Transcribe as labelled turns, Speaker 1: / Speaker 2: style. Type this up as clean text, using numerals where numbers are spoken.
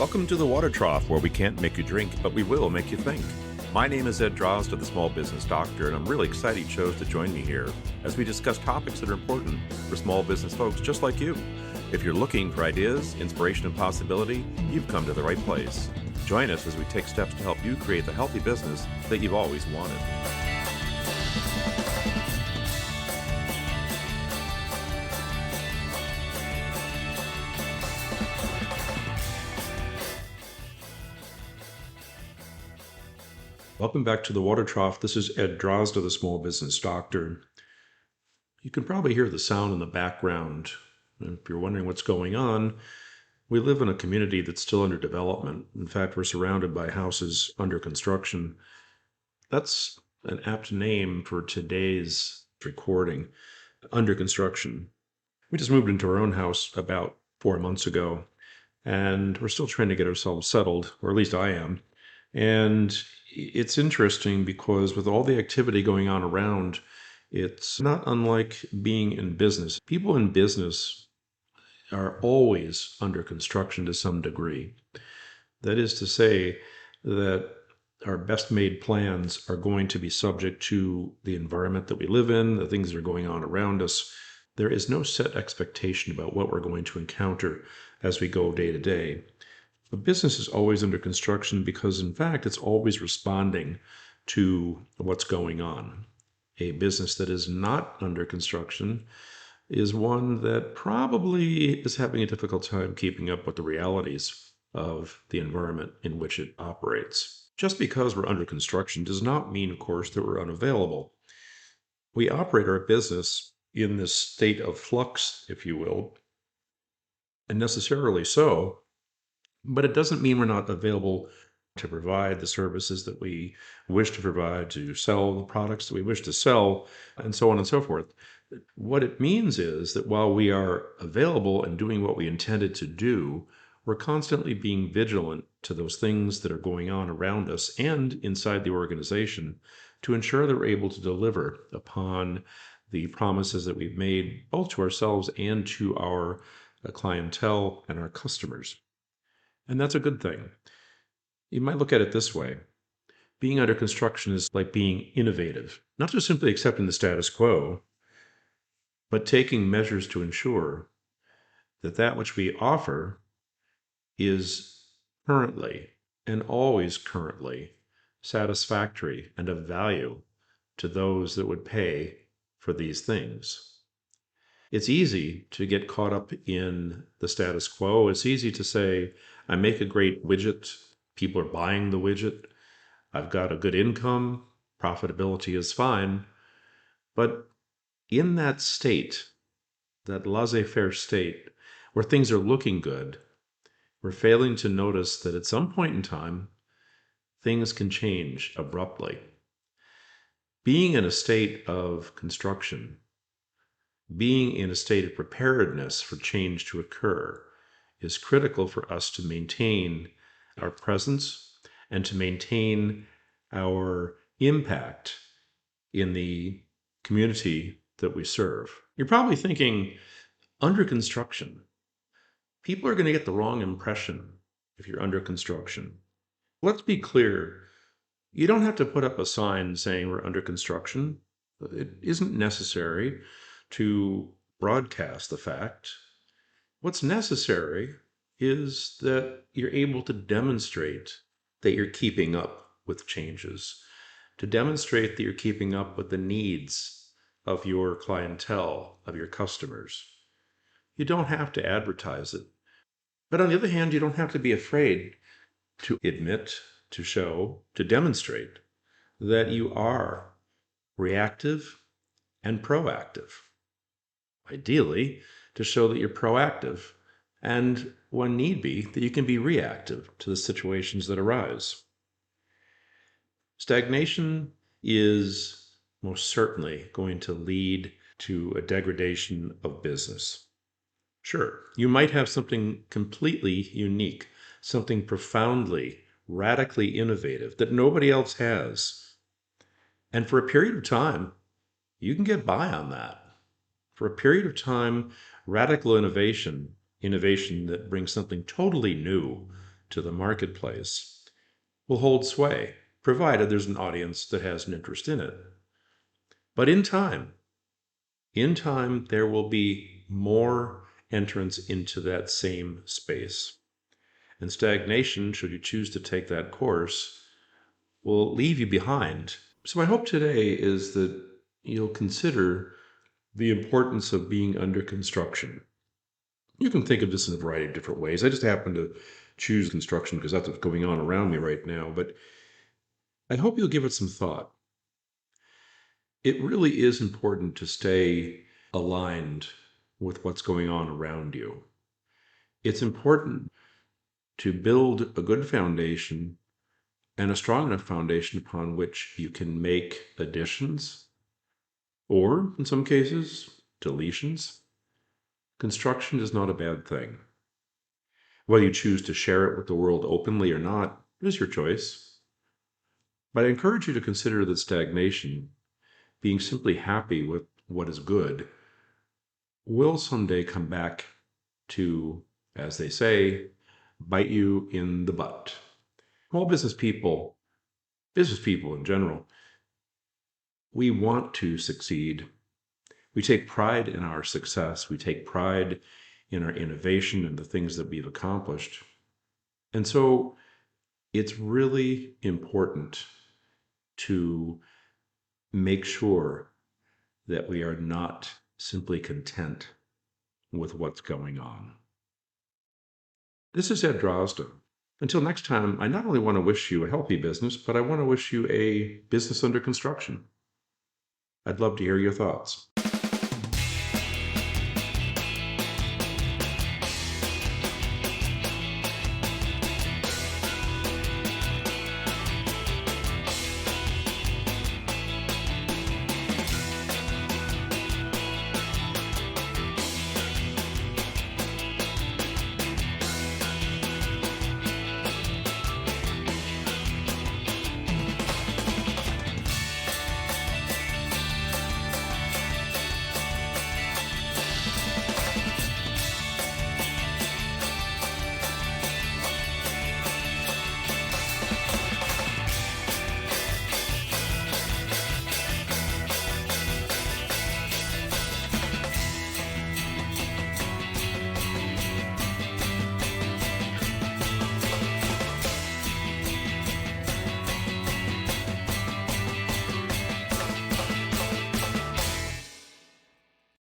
Speaker 1: Welcome to the Water Trough, where we can't make you drink, but we will make you think. My name is Ed Drozd, the Small Business Doctor, and I'm really excited you chose to join me here as we discuss topics that are important for small business folks just like you. If you're looking for ideas, inspiration, and possibility, you've come to the right place. Join us as we take steps to help you create the healthy business that you've always wanted. Welcome back to the Water Trough. This is Ed Drozd, the Small Business Doctor. You can probably hear the sound in the background. If you're wondering what's going on, we live in a community that's still under development. In fact, we're surrounded by houses under construction. That's an apt name for today's recording, under construction. We just moved into our own house about 4 months ago, and we're still trying to get ourselves settled, or at least I am. And it's interesting because with all the activity going on around, it's not unlike being in business. People in business are always under construction to some degree. That is to say that our best made plans are going to be subject to the environment that we live in, the things that are going on around us. There is no set expectation about what we're going to encounter as we go day to day. A business is always under construction because, in fact, it's always responding to what's going on. A business that is not under construction is one that probably is having a difficult time keeping up with the realities of the environment in which it operates. Just because we're under construction does not mean, of course, that we're unavailable. We operate our business in this state of flux, if you will, and necessarily so. But it doesn't mean we're not available to provide the services that we wish to provide, to sell the products that we wish to sell, and so on and so forth. What it means is that while we are available and doing what we intended to do, we're constantly being vigilant to those things that are going on around us and inside the organization to ensure that we're able to deliver upon the promises that we've made both to ourselves and to our clientele and our customers. And that's a good thing. You might look at it this way. Being under construction is like being innovative, not just simply accepting the status quo, but taking measures to ensure that that which we offer is currently and always currently satisfactory and of value to those that would pay for these things. It's easy to get caught up in the status quo. It's easy to say, I make a great widget, people are buying the widget, I've got a good income, profitability is fine. But in that state, that laissez-faire state, where things are looking good, we're failing to notice that at some point in time, things can change abruptly. Being in a state of construction, being in a state of preparedness for change to occur, is critical for us to maintain our presence and to maintain our impact in the community that we serve. You're probably thinking, under construction, people are going to get the wrong impression if you're under construction. Let's be clear. You don't have to put up a sign saying we're under construction. It isn't necessary to broadcast the fact. What's necessary is that you're able to demonstrate that you're keeping up with changes, to demonstrate that you're keeping up with the needs of your clientele, of your customers. You don't have to advertise it. But on the other hand, you don't have to be afraid to admit, to show, to demonstrate that you are reactive and proactive. Ideally, to show that you're proactive, and when need be, that you can be reactive to the situations that arise. Stagnation is most certainly going to lead to a degradation of business. Sure, you might have something completely unique, something profoundly, radically innovative that nobody else has. And for a period of time, you can get by on that. For a period of time, radical innovation that brings something totally new to the marketplace will hold sway, provided there's an audience that has an interest in it. But in time, there will be more entrance into that same space. And stagnation, should you choose to take that course, will leave you behind. So my hope today is that you'll consider the importance of being under construction. You can think of this in a variety of different ways. I just happen to choose construction because that's what's going on around me right now, but I hope you'll give it some thought. It really is important to stay aligned with what's going on around you. It's important to build a good foundation and a strong enough foundation upon which you can make additions or, in some cases, deletions. Construction is not a bad thing. Whether you choose to share it with the world openly or not is your choice. But I encourage you to consider that stagnation, being simply happy with what is good, will someday come back to, as they say, bite you in the butt. Small business people in general, we want to succeed. We take pride in our success. We take pride in our innovation and the things that we've accomplished. And so it's really important to make sure that we are not simply content with what's going on. This is Ed Drozda. Until next time, I not only want to wish you a healthy business, but I want to wish you a business under construction. I'd love to hear your thoughts.